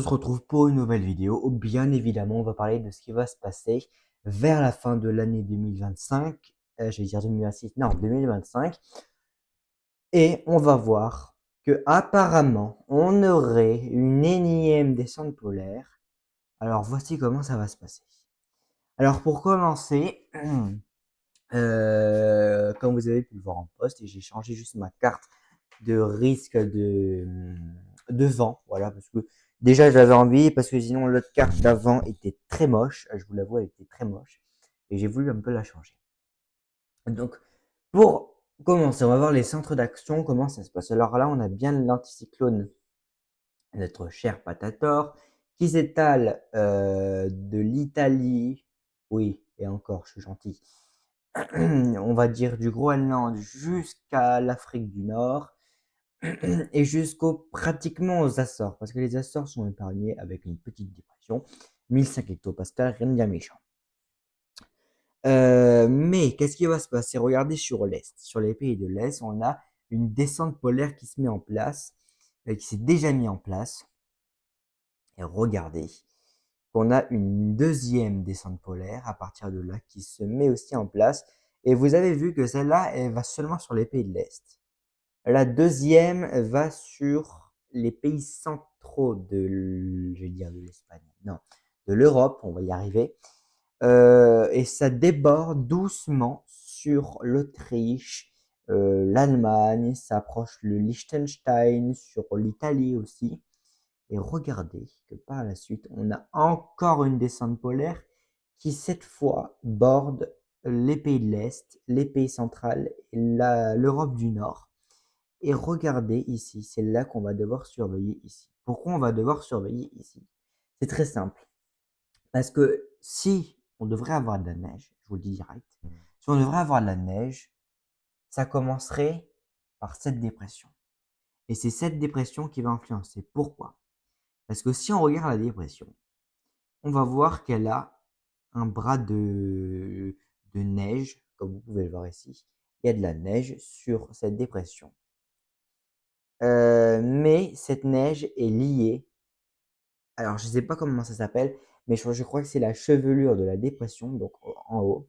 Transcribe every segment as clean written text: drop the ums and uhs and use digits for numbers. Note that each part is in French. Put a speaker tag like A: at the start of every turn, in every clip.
A: se retrouve pour une nouvelle vidéo où bien évidemment on va parler de ce qui va se passer vers la fin de l'année 2025, j'allais dire 2026, non 2025, et on va voir que apparemment on aurait une énième descente polaire. Alors voici comment ça va se passer. Alors pour commencer, comme vous avez pu le voir en poste, et j'ai changé juste ma carte de risque de vent, voilà, parce que déjà j'avais envie, parce que sinon l'autre carte d'avant était très moche, je vous l'avoue, elle était très moche, et j'ai voulu un peu la changer. Donc, pour commencer, on va voir les centres d'action, comment ça se passe. Alors là, on a bien l'anticyclone, notre cher Patator, qui s'étale de l'Italie, oui, et encore, je suis gentil, on va dire du Groenland jusqu'à l'Afrique du Nord et jusqu'au pratiquement aux Açores, parce que les Açores sont épargnés avec une petite dépression, 1005 hectopascales, rien de bien méchant. Mais qu'est-ce qui va se passer? Regardez sur l'Est. Sur les pays de l'Est, on a une descente polaire qui se met en place, qui s'est déjà mis en place. Et regardez qu'on a une deuxième descente polaire à partir de là qui se met aussi en place. Et vous avez vu que celle-là, elle va seulement sur les pays de l'Est. La deuxième va sur les pays centraux je vais dire de l'Espagne, non, de l'Europe, on va y arriver. Et ça déborde doucement sur l'Autriche, l'Allemagne, ça approche le Liechtenstein, sur l'Italie aussi. Et regardez que par la suite, on a encore une descente polaire qui cette fois borde les pays de l'Est, les pays centraux et l'Europe du Nord. Et regardez ici, c'est là qu'on va devoir surveiller ici. Pourquoi on va devoir surveiller ici? C'est très simple. Parce que si on devrait avoir de la neige, je vous le dis direct, si on devrait avoir de la neige, ça commencerait par cette dépression. Et c'est cette dépression qui va influencer. Pourquoi? Parce que si on regarde la dépression, on va voir qu'elle a un bras de neige, comme vous pouvez le voir ici. Il y a de la neige sur cette dépression. Mais cette neige est liée, alors je ne sais pas comment ça s'appelle, mais je crois que c'est la chevelure de la dépression, donc en haut.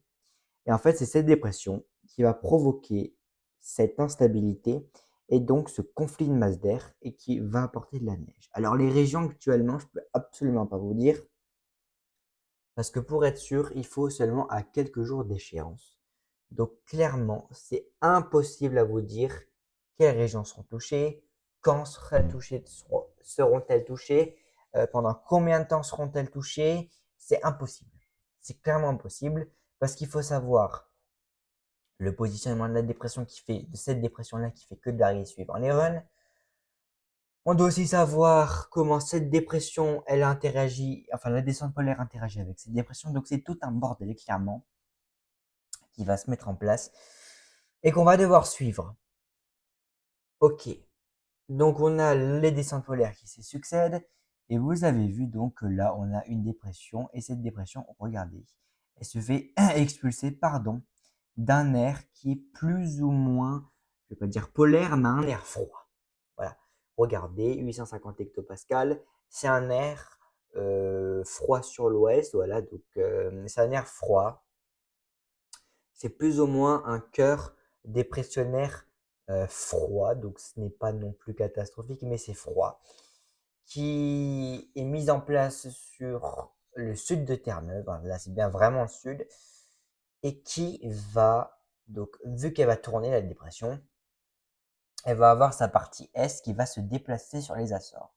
A: Et en fait, c'est cette dépression qui va provoquer cette instabilité et donc ce conflit de masse d'air et qui va apporter de la neige. Alors les régions actuellement, je peux absolument pas vous dire, parce que pour être sûr, il faut seulement à quelques jours d'échéance. Donc clairement, c'est impossible à vous dire quelles régions seront touchées, quand seront-elles touchées, pendant combien de temps seront-elles touchées. C'est impossible. C'est clairement impossible parce qu'il faut savoir le positionnement de la dépression de cette dépression-là qui fait que de varier suivant les runs. On doit aussi savoir comment cette dépression, elle interagit, enfin la descente polaire interagit avec cette dépression. Donc c'est tout un bordel clairement qui va se mettre en place et qu'on va devoir suivre. Ok, donc on a les descentes polaires qui se succèdent et vous avez vu donc que là on a une dépression et cette dépression, regardez, elle se fait expulser, pardon, d'un air qui est plus ou moins, je vais pas dire polaire, mais un air froid. Voilà, regardez, 850 hectopascales, c'est un air froid sur l'ouest, voilà, donc c'est un air froid. C'est plus ou moins un cœur dépressionnaire froid, donc ce n'est pas non plus catastrophique, mais c'est froid, qui est mis en place sur le sud de Terre-Neuve, hein, là c'est bien vraiment le sud, et qui va, donc vu qu'elle va tourner la dépression, elle va avoir sa partie est qui va se déplacer sur les Açores.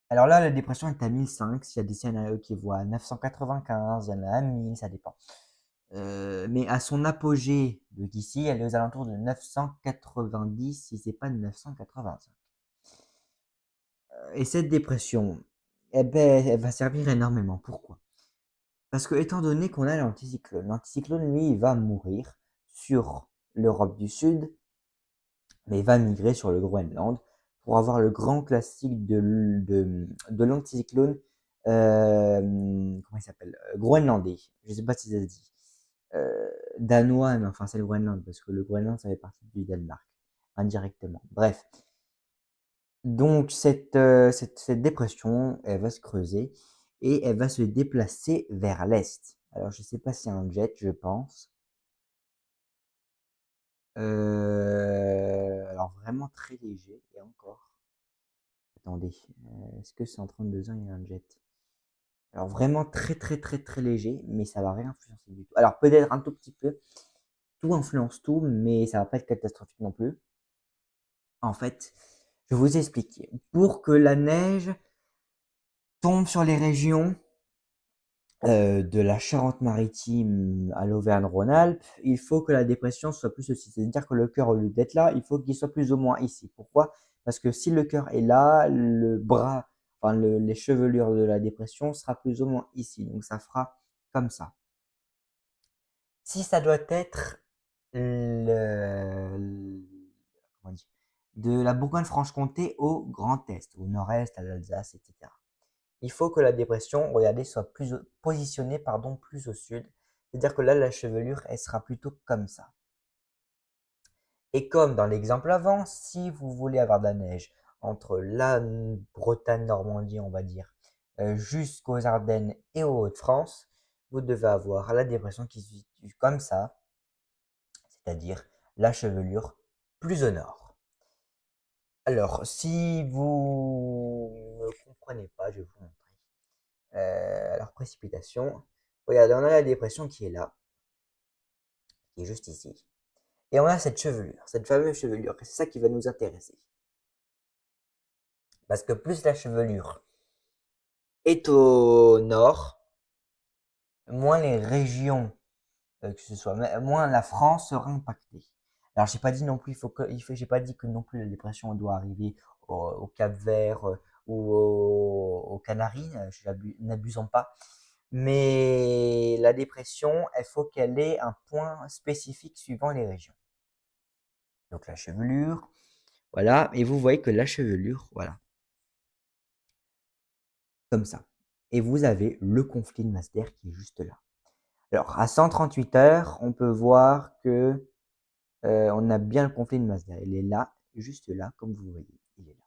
A: Alors là, la dépression est à 1005, il y a des scénarios qui voient à 995, il y en a à 1000, ça dépend. Mais à son apogée, donc ici, elle est aux alentours de 990, si c'est pas 985. Et cette dépression, eh ben, elle va servir énormément. Pourquoi? Parce que étant donné qu'on a l'anticyclone, lui, il va mourir sur l'Europe du Sud, mais il va migrer sur le Groenland pour avoir le grand classique de l'anticyclone, comment il s'appelle? Groenlandais. Je sais pas si ça se dit. Danois, mais enfin c'est le Groenland, parce que le Groenland ça fait partie du Danemark, indirectement. Bref, Donc cette dépression, elle va se creuser et elle va se déplacer vers l'est. Alors je sais pas si c'est un jet, je pense. Alors vraiment très léger et encore. Attendez, est-ce que c'est en 32 ans, il y a un jet? Alors vraiment très très très très léger, mais ça va rien influencer du tout. Alors peut-être un tout petit peu, tout influence tout, mais ça va pas être catastrophique non plus. En fait, je vais vous expliquer. Pour que la neige tombe sur les régions de la Charente-Maritime à l'Auvergne-Rhône-Alpes, il faut que la dépression soit plus aussi. C'est-à-dire que le cœur, au lieu d'être là, il faut qu'il soit plus ou moins ici. Pourquoi? Parce que si le cœur est là, le bras, enfin les chevelures de la dépression sera plus ou moins ici. Donc ça fera comme ça. Si ça doit être comment on dit, de la Bourgogne-Franche-Comté au Grand Est, au Nord-Est, à l'Alsace, etc. Il faut que la dépression, regardez, soit positionnée, pardon, plus au sud. C'est-à-dire que là, la chevelure, elle sera plutôt comme ça. Et comme dans l'exemple avant, si vous voulez avoir de la neige entre la Bretagne-Normandie, on va dire, jusqu'aux Ardennes et aux Hauts-de-France, vous devez avoir la dépression qui se situe comme ça, c'est-à-dire la chevelure plus au nord. Alors, si vous ne comprenez pas, je vais vous montrer. Alors, précipitation. Regardez, on a la dépression qui est là, qui est juste ici. Et on a cette chevelure, cette fameuse chevelure. C'est ça qui va nous intéresser. Parce que plus la chevelure est au nord, moins les régions, que ce soit, moins la France sera impactée. Alors, j'ai pas dit non plus, j'ai pas dit que non plus la dépression doit arriver au Cap-Vert ou aux Canaries, n'abusons pas. Mais la dépression, il faut qu'elle ait un point spécifique suivant les régions. Donc la chevelure, voilà, et vous voyez que la chevelure, voilà, comme ça. Et vous avez le conflit de masse d'air qui est juste là. Alors à 138 heures, on peut voir que on a bien le conflit de masse d'air. Il est là, juste là, comme vous voyez, il est là.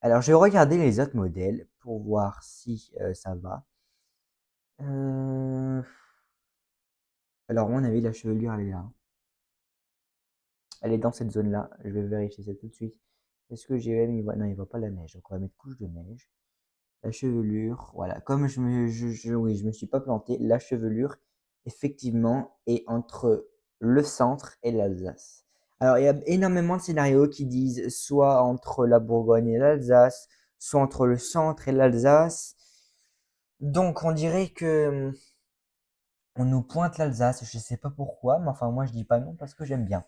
A: Alors je vais regarder les autres modèles pour voir si ça va. Euh, Alors on avait la chevelure, elle est là. Elle est dans cette zone-là. Je vais vérifier ça tout de suite. Est-ce que GM, il voit? Non, il voit pas la neige. Donc on va mettre couche de neige. La chevelure, voilà. Comme oui, je me suis pas planté. La chevelure, effectivement, est entre le centre et l'Alsace. Alors il y a énormément de scénarios qui disent soit entre la Bourgogne et l'Alsace, soit entre le centre et l'Alsace. Donc on dirait que on nous pointe l'Alsace. Je sais pas pourquoi, mais enfin moi je dis pas non parce que j'aime bien.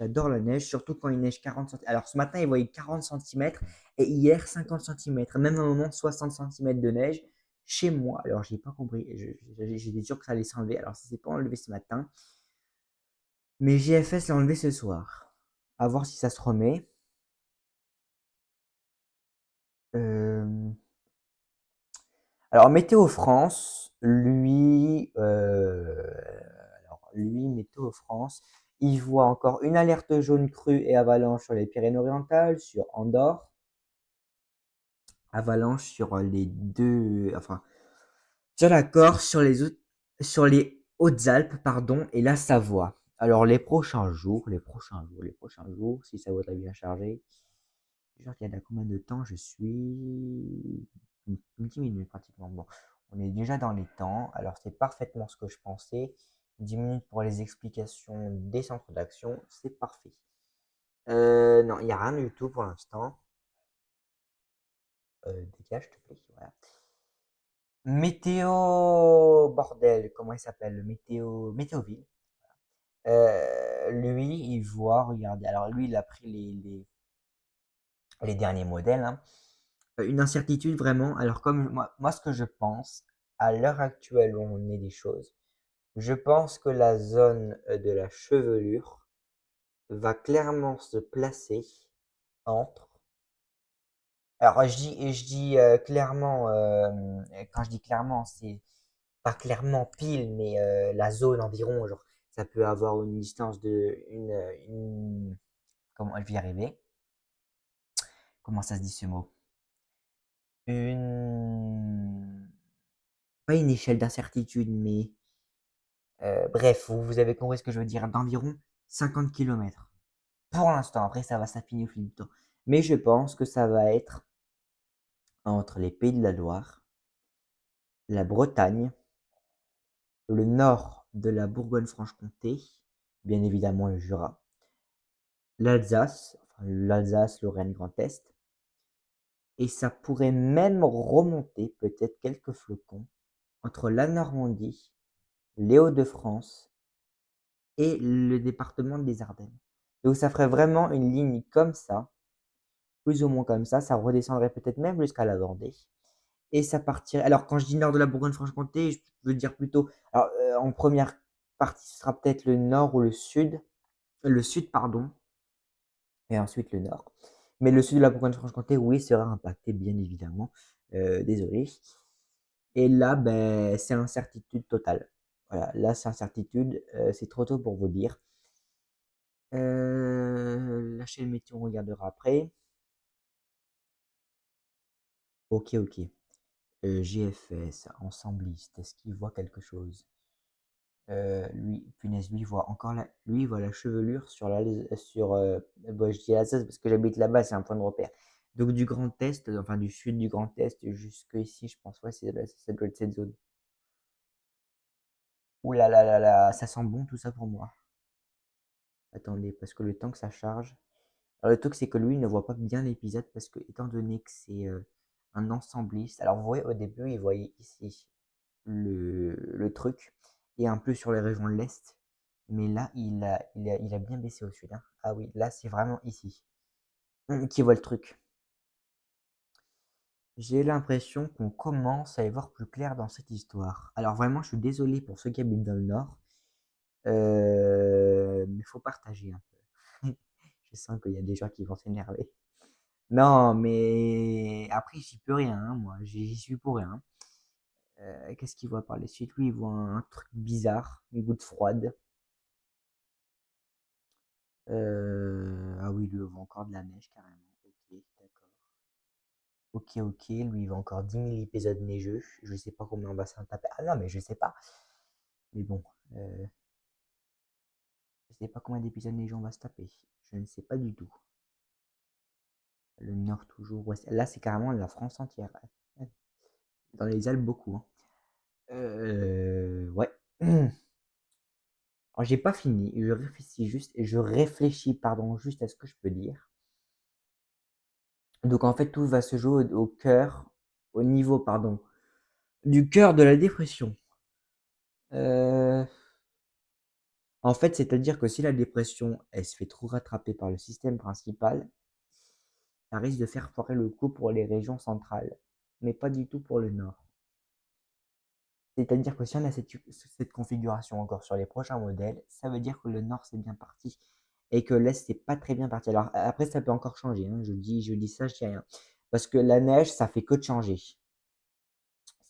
A: J'adore la neige, surtout quand il neige 40 cm. Alors ce matin, il voyait 40 cm et hier 50 cm. Même à un moment, 60 cm de neige chez moi. Alors j'ai pas compris. J'étais sûr que ça allait s'enlever. Alors ça s'est pas enlevé ce matin. Mais JFS l'a enlevé ce soir. À voir si ça se remet. Euh, Alors Météo France, lui, Météo France, il voit encore une alerte jaune crue et avalanche sur les Pyrénées-Orientales, sur Andorre. Avalanche sur les deux, enfin, sur la Corse, sur les Hautes-Alpes, pardon, et la Savoie. Alors, les prochains jours, si ça voudrait bien charger, je regarde à combien de temps je suis. Une 10 minutes pratiquement. Bon, on est déjà dans les temps. Alors, c'est parfaitement ce que je pensais. 10 minutes pour les explications des centres d'action, c'est parfait. Non, il n'y a rien du tout pour l'instant. Dégage, s'il te plaît. Voilà. Météo, bordel, comment il s'appelle? Météoville. Lui, il voit, regardez, alors lui, il a pris les derniers modèles, hein. Une incertitude vraiment. Alors comme moi, ce que je pense, à l'heure actuelle où on est des choses, je pense que la zone de la chevelure va clairement se placer entre. Alors je dis clairement, quand je dis clairement, c'est pas clairement pile, mais la zone environ, genre, ça peut avoir une distance de comment je vais y arriver. comment ça se dit ce mot? Une pas une échelle d'incertitude, mais bref, vous avez compris ce que je veux dire, d'environ 50 kilomètres. Pour l'instant, après ça va s'affiner au fil du temps. Mais je pense que ça va être entre les Pays de la Loire, la Bretagne, le nord de la Bourgogne-Franche-Comté, bien évidemment le Jura, l'Alsace, enfin l'Alsace, Lorraine, Grand Est, et ça pourrait même remonter, peut-être quelques flocons, entre la Normandie, les Hauts-de-France et le département des Ardennes. Donc ça ferait vraiment une ligne comme ça, plus ou moins comme ça redescendrait peut-être même jusqu'à la Vendée. Et ça partirait. Alors quand je dis nord de la Bourgogne-Franche-Comté, je veux dire plutôt. Alors en première partie, ce sera peut-être le nord ou le sud, pardon, et ensuite le nord. Mais le sud de la Bourgogne-Franche-Comté, oui, sera impacté, bien évidemment. Désolé. Et là, ben, c'est incertitude totale. Voilà, là, c'est incertitude. C'est trop tôt pour vous dire. Lâchez le météo, on regardera après. Ok, ok. GFS, ensembliste, est-ce qu'il voit quelque chose? Lui, punaise, lui, il voit la chevelure bon, je dis Alsace parce que j'habite là-bas, c'est un point de repère. Donc du Grand Est, enfin du sud du Grand Est jusque ici, je pense, ouais, ça doit être cette zone. Ouh là là là là, ça sent bon tout ça pour moi. Attendez, parce que le temps que ça charge. Alors le truc, c'est que lui, il ne voit pas bien l'épisode parce que, étant donné que c'est un ensembliste, alors vous voyez, au début, il voyait ici le truc et un peu sur les régions de l'Est. Mais là, il a bien baissé au sud, hein. Ah oui, là, c'est vraiment ici qui voit le truc. J'ai l'impression qu'on commence à y voir plus clair dans cette histoire. Alors vraiment, je suis désolé pour ceux qui habitent dans le nord, mais il faut partager un peu. Je sens qu'il y a des gens qui vont s'énerver. Non, mais après, j'y peux rien, hein, moi. J'y suis pour rien. Qu'est-ce qu'il voit par la suite? Lui, il voit un truc bizarre, une goutte froide. Ah oui, lui, il voit encore de la neige, carrément. Ok, d'accord. Ok, ok, lui, il va encore 10 000 épisodes neigeux. Je sais pas combien on va s'en taper. Ah non, mais je sais pas. Mais bon, euh, je sais pas combien d'épisodes neigeux on va se taper. Je ne sais pas du tout. Le nord toujours, ouest. Là, c'est carrément la France entière. Dans les Alpes, beaucoup, hein. Ouais. Alors, j'ai pas fini. Je réfléchis, pardon, juste à ce que je peux dire. Donc, en fait, tout va se jouer au cœur, au niveau, pardon, du cœur de la dépression. Euh, En fait, c'est-à-dire que si la dépression, elle se fait trop rattraper par le système principal, ça risque de faire foirer le coup pour les régions centrales, mais pas du tout pour le nord. C'est-à-dire que si on a cette configuration encore sur les prochains modèles, ça veut dire que le nord c'est bien parti et que l'est c'est pas très bien parti. Alors après, ça peut encore changer, hein. Je dis ça, je dis rien. Parce que la neige, ça fait que de changer.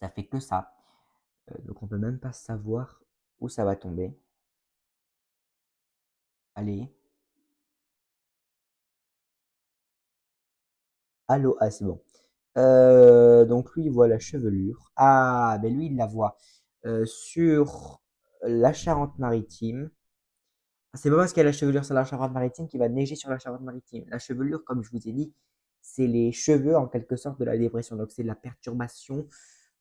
A: Ça fait que ça. Donc on peut même pas savoir où ça va tomber. Allez. Allô, ah c'est bon. Donc lui, il voit la chevelure. Ah, ben lui, il la voit sur la Charente-Maritime. C'est pas parce qu'il y a la chevelure sur la Charente-Maritime qu'il va neiger sur la Charente-Maritime. La chevelure, comme je vous ai dit, c'est les cheveux en quelque sorte de la dépression. Donc c'est de la perturbation.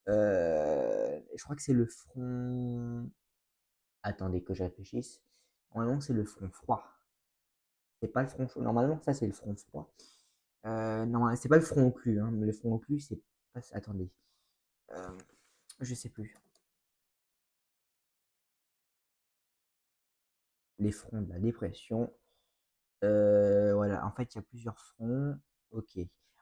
A: Je crois que c'est le front. Attendez que je réfléchisse. Normalement, c'est le front froid. C'est pas le front chaud. Normalement, ça, c'est le front froid. Non, c'est pas le front occlu, hein. Le front occlu, c'est pas. Attendez. Euh, je sais plus. Les fronts de la dépression. Voilà, en fait, il y a plusieurs fronts. Ok.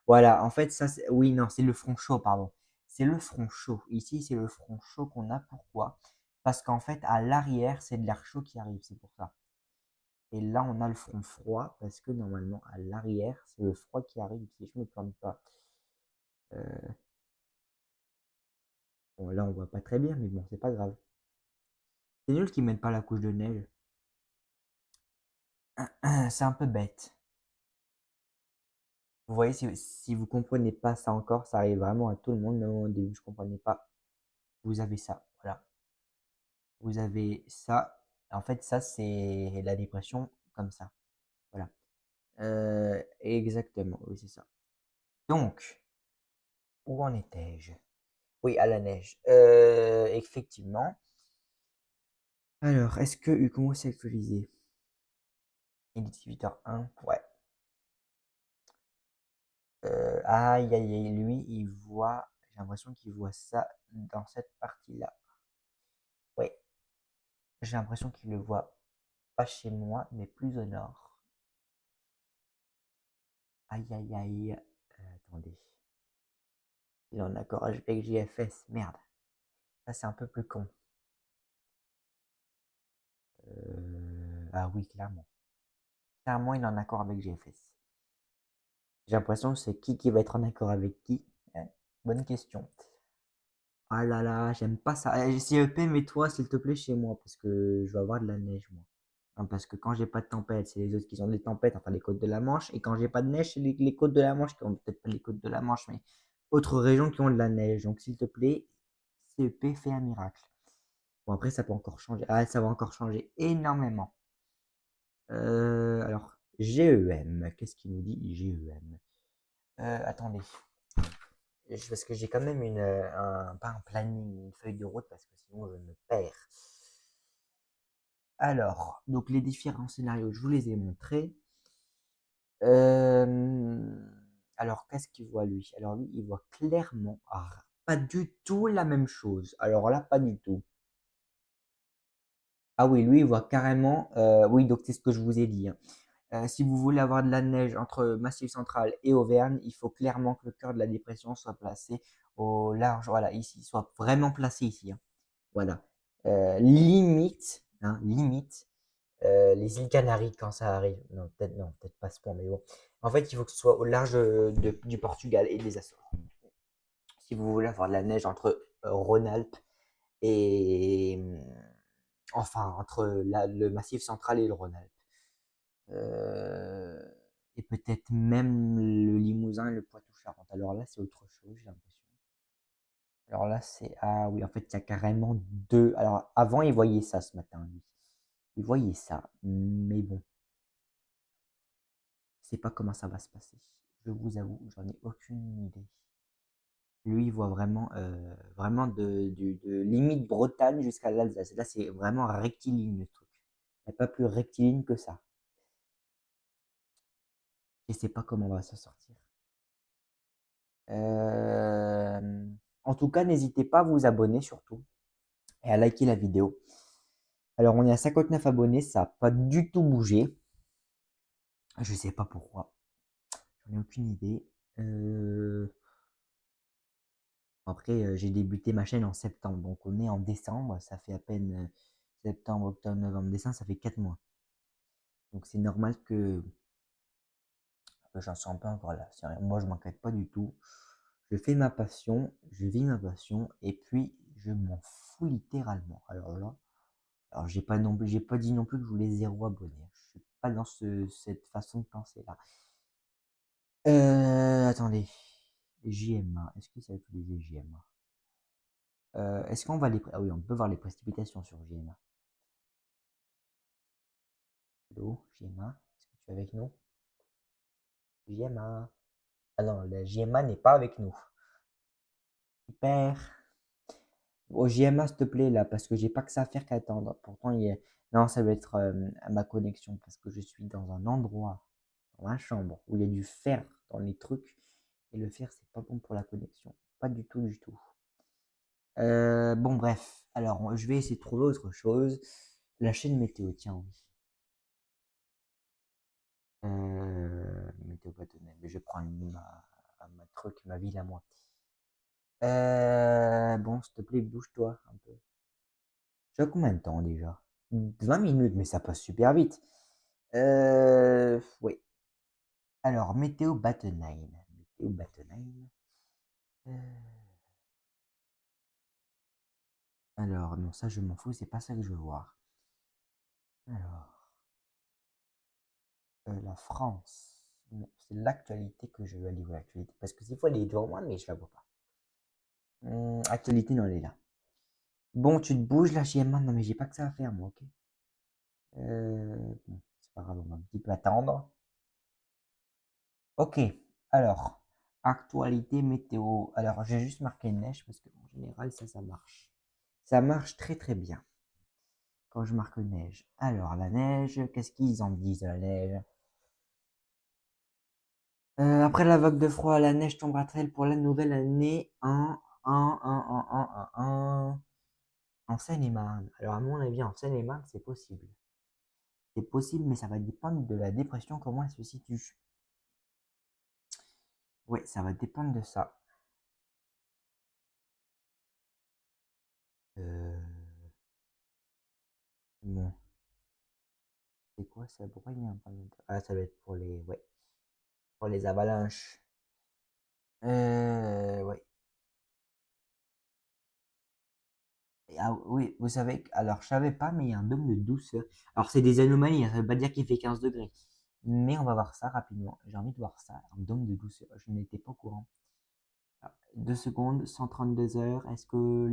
A: Voilà, en fait, ça, oui, non, c'est le front chaud, pardon. C'est le front chaud. Ici, c'est le front chaud qu'on a. Pourquoi? Parce qu'en fait, à l'arrière, c'est de l'air chaud qui arrive, c'est pour ça. Et là, on a le front froid, parce que normalement, à l'arrière, c'est le froid qui arrive, si je me plante pas. Euh, bon, là, on voit pas très bien, mais bon, c'est pas grave. C'est nul qu'ils mettent pas la couche de neige. C'est un peu bête. Vous voyez, si vous comprenez pas ça encore, ça arrive vraiment à tout le monde, même au début, je comprenais pas. Vous avez ça, voilà. Vous avez ça. En fait, ça, c'est la dépression comme ça. Voilà. Exactement, oui, c'est ça. Donc, où en étais-je? Oui, à la neige. Effectivement. Alors, est-ce que Hugo s'est actualisé? Il est 18h01. Ouais. Aïe, aïe, aïe, lui, j'ai l'impression qu'il voit ça dans cette partie-là. Ouais, j'ai l'impression qu'il le voit pas chez moi, mais plus au nord. Aïe, aïe, aïe. Attendez. Il est en accord avec JFS. Merde. Ça, c'est un peu plus con. Ah oui, clairement. Clairement, il est en accord avec JFS. J'ai l'impression que c'est qui va être en accord avec qui. Bonne question. Ah là là, j'aime pas ça. CEP, mets-toi s'il te plaît chez moi parce que je vais avoir de la neige moi. Hein, parce que quand j'ai pas de tempête, c'est les autres qui ont des tempêtes, enfin les côtes de la Manche. Et quand j'ai pas de neige, c'est les côtes de la Manche qui ont peut-être pas les côtes de la Manche, mais autres régions qui ont de la neige. Donc s'il te plaît, CEP fait un miracle. Bon après ça peut encore changer. Ah ça va encore changer énormément. Alors GEM, qu'est-ce qu'il nous dit GEM? Attendez. Parce que j'ai quand même pas un planning, une feuille de route, parce que sinon je me perds. Alors, donc les différents scénarios, je vous les ai montrés. Euh, alors, qu'est-ce qu'il voit lui? Alors lui, il voit clairement pas du tout la même chose. Alors là, pas du tout. Ah oui, lui, il voit carrément. Oui, donc c'est ce que je vous ai dit, hein. Si vous voulez avoir de la neige entre Massif Central et Auvergne, il faut clairement que le cœur de la dépression soit placé au large, voilà, ici, soit vraiment placé ici, hein. Voilà. Limite, hein, limite, les îles Canaries quand ça arrive. Non, peut-être pas ce point, mais bon. En fait, il faut que ce soit au large du Portugal et des Açores. Si vous voulez avoir de la neige entre Rhône-Alpes et enfin entre le Massif Central et le Rhône-Alpes. Euh, et peut-être même le Limousin et le Poitou-Charentes. Alors là, c'est autre chose, j'ai l'impression. Alors là, c'est. Ah oui, en fait, il y a carrément deux. Alors avant, il voyait ça ce matin, lui. Il voyait ça. Mais bon, je sais pas comment ça va se passer. Je vous avoue, j'en ai aucune idée. Lui, il voit vraiment, vraiment de limite Bretagne jusqu'à l'Alsace. Là, c'est vraiment rectiligne le truc. Il n'y a pas plus rectiligne que ça. Je sais pas comment on va s'en sortir. En tout cas, n'hésitez pas à vous abonner surtout et à liker la vidéo. Alors, on est à 59 abonnés, ça n'a pas du tout bougé. Je sais pas pourquoi. J'en ai aucune idée. Après, j'ai débuté ma chaîne en septembre, donc on est en décembre. Ça fait à peine septembre, octobre, novembre, décembre, ça fait 4 mois. Donc c'est normal que j'en sois pas encore là. Moi, je m'inquiète pas du tout. Je fais ma passion, je vis ma passion, et puis je m'en fous littéralement. Alors là, alors j'ai pas dit non plus que je voulais zéro abonné. Je suis pas dans cette façon de penser là. Attendez. JMA, est-ce qu'il s'est utilisé JMA? Est-ce qu'on va Ah oui, on peut voir les précipitations sur JMA. Hello, JMA, est-ce que tu es avec nous? JMA. Ah non, la JMA n'est pas avec nous. Super. Au JMA, s'il te plaît, là, parce que j'ai pas que ça à faire qu'attendre. Pourtant, non, ça doit être à ma connexion, parce que je suis dans un endroit, dans ma chambre, où il y a du fer dans les trucs. Et le fer, c'est pas bon pour la connexion. Pas du tout, du tout. Bon, bref. Alors, je vais essayer de trouver autre chose. La chaîne météo, tiens, oui. Météo bâtonnet. Mais je prends ma truc, ma ville à moi. Bon, s'il te plaît, bouge-toi un peu. J'ai combien de temps déjà? 20 minutes, mais ça passe super vite. Oui. Alors, météo Battenheim. Météo Battenheim. Euh, Alors, non, ça je m'en fous, c'est pas ça que je veux voir. Alors, la France. Non, c'est l'actualité que je veux aller voir l'actualité. Parce que s'il faut aller devant moi, mais je la vois pas. Actualité, non, elle est là. Bon, tu te bouges là, JM1. Non, mais j'ai pas que ça à faire, moi, ok? Bon, c'est pas grave, on va un petit peu attendre. Ok, alors, actualité météo. Alors, j'ai juste marqué neige parce qu'en général, ça marche. Ça marche très très bien quand je marque neige. Alors, la neige, qu'est-ce qu'ils en disent de la neige? Après la vague de froid, la neige tombera-t-elle pour la nouvelle année en Seine-et-Marne? Alors, à mon avis, en Seine-et-Marne, c'est possible. C'est possible, mais ça va dépendre de la dépression, comment elle se situe. Ouais, ça va dépendre de ça. Euh, bon, c'est quoi ça? Pourquoi il y a un point de... Ah, ça va être pour les, ouais, pour les avalanches. Ouais. Ah oui, vous savez, alors je savais pas, mais il y a un dôme de douceur. Alors c'est des anomalies, hein, ça veut pas dire qu'il fait 15 degrés. Mais on va voir ça rapidement. J'ai envie de voir ça, un dôme de douceur. Je n'étais pas au courant. Alors, 2 secondes, 132 heures. Est-ce que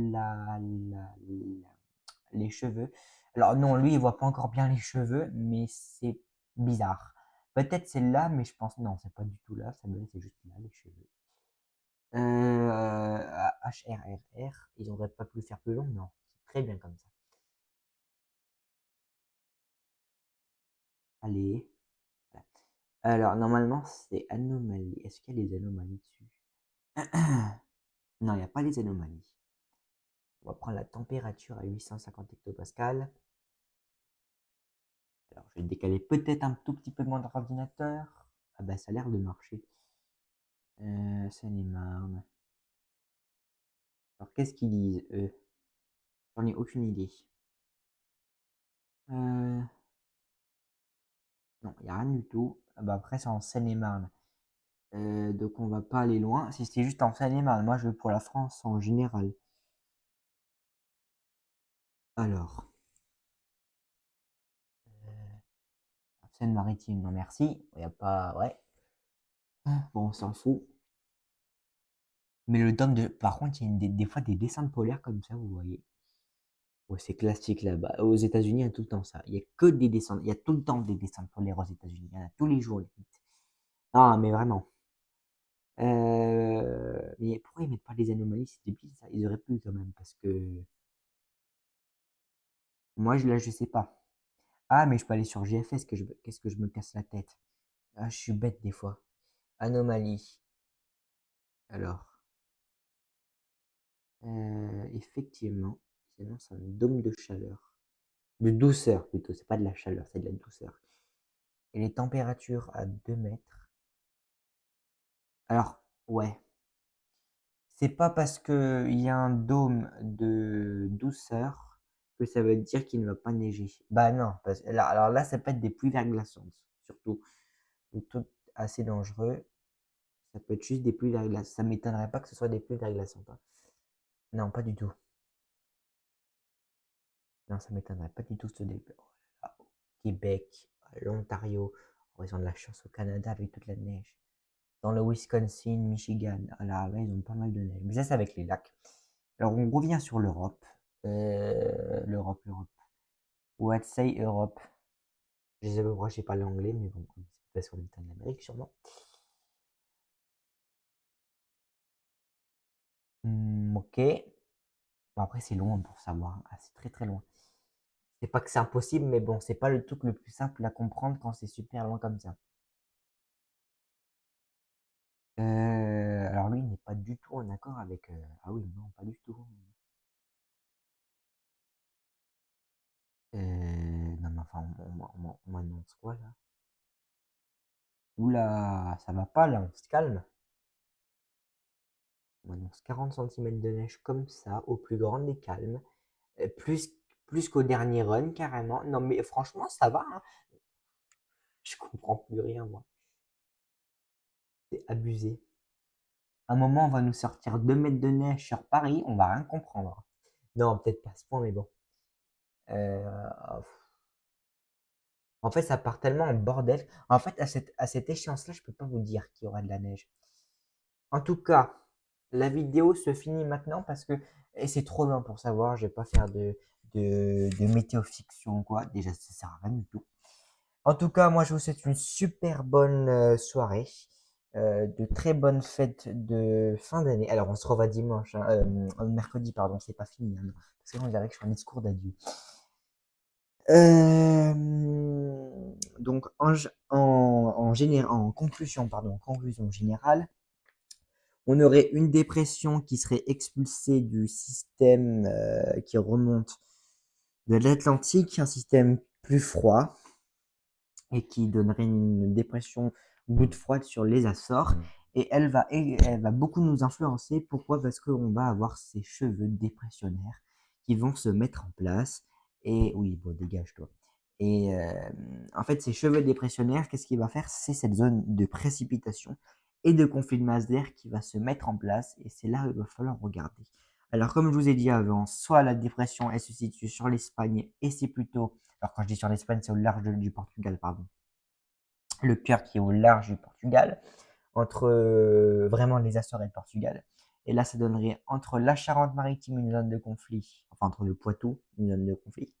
A: les cheveux. Alors non, lui, il voit pas encore bien les cheveux, mais c'est bizarre. Peut-être c'est là, mais je pense non, c'est pas du tout là. Ça me c'est juste là les cheveux. HRRR, ils auraient pas pu le faire plus long, non. C'est très bien comme ça. Allez. Voilà. Alors, normalement, c'est anomalie. Est-ce qu'il y a des anomalies dessus? Non, il n'y a pas les anomalies. On va prendre la température à 850 hectopascales. Alors, je vais décaler peut-être un tout petit peu mon ordinateur. Ah bah, ça a l'air de marcher. Seine-et-Marne. Alors, qu'est-ce qu'ils disent, eux? J'en ai aucune idée. Euh, non, il n'y a rien du tout. Ah bah, après, c'est en Seine-et-Marne. Donc, on va pas aller loin. Si c'était juste en Seine-et-Marne, moi, je veux pour la France en général. Alors, Seine-Maritime, non merci. Il n'y a pas. Ouais. Bon, on s'en fout. Mais le dôme de. Par contre, il y a des fois des descentes polaires comme ça, vous voyez. Ouais, c'est classique là-bas. Aux États-Unis, il y a tout le temps ça. Il y a que des descentes. Il y a tout le temps des descentes polaires aux États-Unis. Il y en a tous les jours, limite. Ah, mais vraiment. Mais pourquoi ils mettent pas les anomalies? C'est débile ça. Ils auraient pu quand même, parce que moi, je sais pas. Ah, mais je peux aller sur GFS, qu'est-ce que je me casse la tête? Ah, je suis bête des fois. Anomalie. Alors, effectivement, ils annoncent un dôme de chaleur. De douceur plutôt, c'est pas de la chaleur, c'est de la douceur. Et les températures à 2 mètres. Alors, ouais. C'est pas parce qu'il y a un dôme de douceur que ça veut dire qu'il ne va pas neiger. Bah non, alors là, ça peut être des pluies verglaçantes, surtout. Donc, tout assez dangereux. Ça peut être juste des pluies verglaçantes. Ça m'étonnerait pas que ce soit des pluies verglaçantes, hein. Non, pas du tout. Non, ça m'étonnerait pas du tout ce début. Oh là là, au Québec, l'Ontario, oh, ils ont de la chance au Canada avec toute la neige. Dans le Wisconsin, Michigan, alors là, ils ont pas mal de neige. Mais ça, c'est avec les lacs. Alors, on revient sur l'Europe. L'Europe. What say Europe? Je sais pas pourquoi j'ai parlé anglais, mais bon, c'est parce qu'on est en Amérique, sûrement. Ok. Bon, après, c'est loin pour savoir. Ah, c'est très très loin. C'est pas que c'est impossible, mais bon, c'est pas le truc le plus simple à comprendre quand c'est super loin comme ça. Alors lui, il n'est pas du tout en accord avec. Ah oui, non, pas du tout. Non, mais enfin, on m'annonce quoi là? Oula, ça va pas là, on se calme. On m'annonce 40 centimètres de neige comme ça, au plus grand des calmes. Plus qu'au dernier run, carrément. Non, mais franchement, ça va, hein. Je comprends plus rien, moi. C'est abusé. À un moment, on va nous sortir 2 mètres de neige sur Paris, on va rien comprendre. Non, peut-être pas à ce point, mais bon. Euh, En fait, ça part tellement en bordel. En fait, à cette échéance-là, je peux pas vous dire qu'il y aura de la neige. En tout cas, la vidéo se finit maintenant parce que et c'est trop loin pour savoir. Je vais pas faire de météo fiction ou quoi. Déjà, ça sert à rien du tout. En tout cas, moi, je vous souhaite une super bonne soirée, de très bonnes fêtes de fin d'année. Alors, on se revoit dimanche, hein, mercredi, pardon, c'est pas fini, hein, non, parce que là, on dirait que je fais un discours d'adieu. Donc, en conclusion, pardon, en conclusion générale, on aurait une dépression qui serait expulsée du système qui remonte de l'Atlantique, un système plus froid et qui donnerait une dépression goutte froide sur les Açores. Et elle va beaucoup nous influencer. Pourquoi? Parce qu'on va avoir ces cheveux dépressionnaires qui vont se mettre en place. Et oui, bon, dégage-toi. Et en fait, ces cheveux dépressionnaires, qu'est-ce qu'il va faire? C'est cette zone de précipitation et de conflit de masse d'air qui va se mettre en place. Et c'est là où il va falloir regarder. Alors, comme je vous ai dit avant, soit la dépression, elle se situe sur l'Espagne et c'est plutôt, alors quand je dis sur l'Espagne, c'est au large du Portugal, pardon. Le Pier qui est au large du Portugal, entre vraiment les Açores et le Portugal. Et là, ça donnerait entre la Charente-Maritime, une zone de conflit, enfin entre le Poitou, une zone de conflit,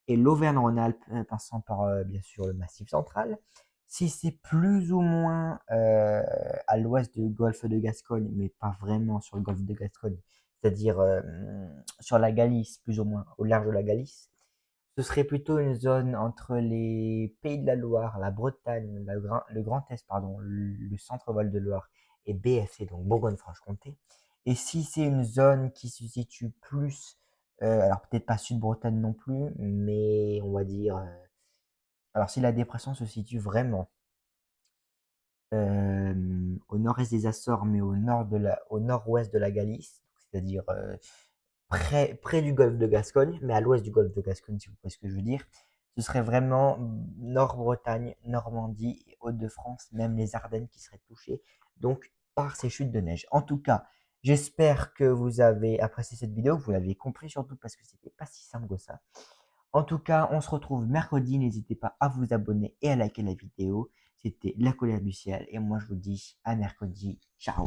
A: et l'Auvergne-Rhône-Alpes, passant par bien sûr le Massif central. Si c'est plus ou moins à l'ouest du golfe de Gascogne, mais pas vraiment sur le golfe de Gascogne, c'est-à-dire sur la Galice, plus ou moins au large de la Galice, ce serait plutôt une zone entre les Pays de la Loire, la Bretagne, le Grand Est, pardon, le Centre-Val de Loire et BFC, donc Bourgogne-Franche-Comté. Et si c'est une zone qui se situe plus, alors peut-être pas Sud-Bretagne non plus, mais on va dire, alors si la dépression se situe vraiment au nord-est des Açores, mais au nord-ouest de la Galice, c'est-à-dire près du golfe de Gascogne, mais à l'ouest du golfe de Gascogne, si vous voyez ce que je veux dire. Ce serait vraiment Nord-Bretagne, Normandie, Hauts-de-France, même les Ardennes qui seraient touchées, donc par ces chutes de neige. En tout cas, j'espère que vous avez apprécié cette vidéo, que vous l'avez compris surtout parce que c'était pas si simple que ça. En tout cas, on se retrouve mercredi. N'hésitez pas à vous abonner et à liker la vidéo. C'était La Colère du Ciel et moi je vous dis à mercredi. Ciao.